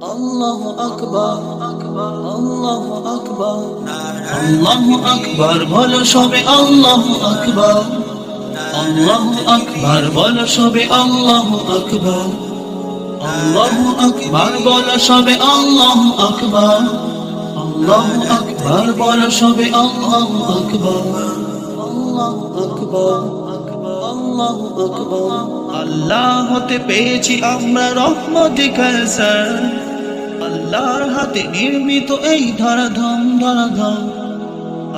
আল্লাহু আকবার, আল্লাহু আকবার, আল্লাহু আকবার বলো সবে আল্লাহু আকবার, আল্লাহু আকবার বলো সবে আল্লাহু আকবার, আল্লাহু আকবার বলো সবে আল্লাহু আকবার, আল্লাহু আকবার বলো সবে আল্লাহু আকবার, আল্লাহু আকবার, আল্লাহু আকবার। আল্লাহ হতে পেয়েছি আমরা রহমতে কায়সার, আল্লাহর হাতে নির্মিত এই ধরাধাম ধরাধাম।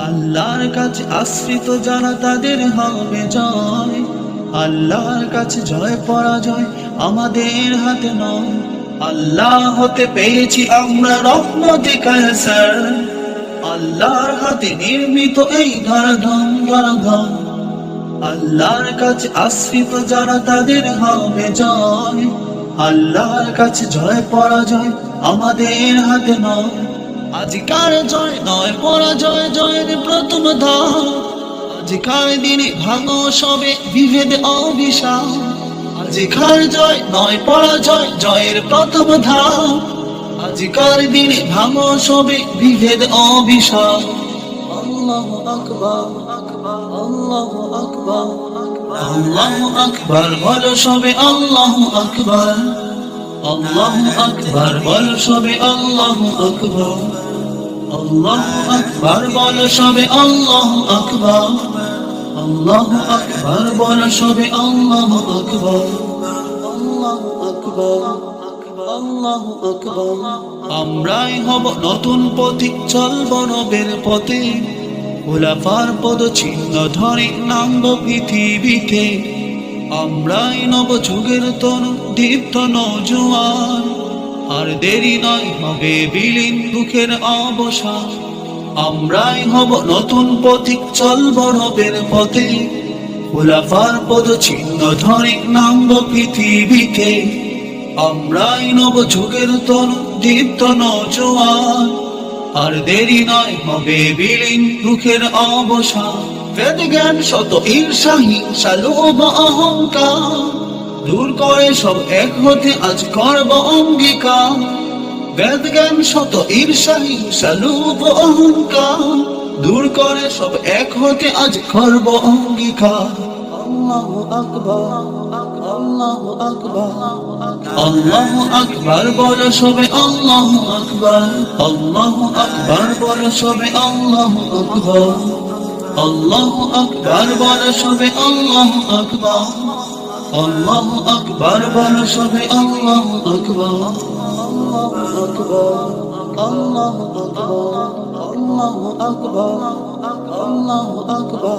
আল্লাহর কাছে আশ্রিত যারা তাদের হবে জয়, আল্লাহর কাছে জয় পরাজয় আমাদের হাতে নয়। আল্লাহ হতে পেয়েছি আমরা রহমতে কায়সার, আল্লাহর হাতে নির্মিত এই ধরাধাম ধরাধাম। আল্লাহর কাছে আশ্রিত যারা তাদের হবে জয়, আল্লাহর কাছে জয় পরাজয় আমাদের হাতে নয়। আজকার জয় নয় পরাজয়, জয়ের প্রথম ধাপ। আজকার দিনে ভাঙো সবে বিভেদ অবিশ্বাস। আজকার জয় নয় পরাজয়, জয়ের প্রথম ধাপ। আজকার দিনে ভাঙো সবে বিভেদ অবিশ্বাস। আল্লাহু আকবার, আল্লাহু আকবার, আল্লাহু আকবার বলো সবে আল্লাহু আকবার, আল্লাহু আকবার বলো সবে আল্লাহু আকবার, আল্লাহু আকবার বলো সবে আল্লাহু আকবার, আল্লাহু আকবার বলো সবে আল্লাহু আকবার, আল্লাহু আকবার, আল্লাহু আকবার। আমরাই হব নতুন পথিক, চলব নবের পথে। খোলাফার পদ চিহ্ন ধরে নামব পৃথিবীতে। আমরাই নব যুগের তরু দীপ্ত নওজোয়ান। আর দেরি নয় হবে বিলীন দুঃখের অবসান। আমরাই হব নতুন পথিক, চলব নবের পথে। খোলাফার পদ চিহ্ন ধরে নামব পৃথিবীতে। আমরাই নব যুগের তরু দীপ্ত নওজোয়ান। আর দেরি নয় হবে বিলীন দুঃখের অবসান। বেদ জ্ঞান শত ঈর্ষা হিংসা লোভ অহংকার দূর করে সব এক হতে আজ করব অঙ্গীকার। বেদ জ্ঞান শত ঈর্ষা হিংসা লোভ অহংকার দূর করে সব এক হতে আজ করব অঙ্গীকার। আল্লাহু আকবার, আল্লাহু আকবার, আল্লাহু আকবার বলো সবে আল্লাহু আকবার, আল্লাহু আকবার বলো সবে আল্লাহু আকবার, আল্লাহু আকবার বলো সবে আল্লাহু আকবার, আল্লাহু আকবার বলো সবে আল্লাহু আকবার, আল্লাহু আকবার, আল্লাহু আকবার, আল্লাহু আকবার, আল্লাহু আকবার।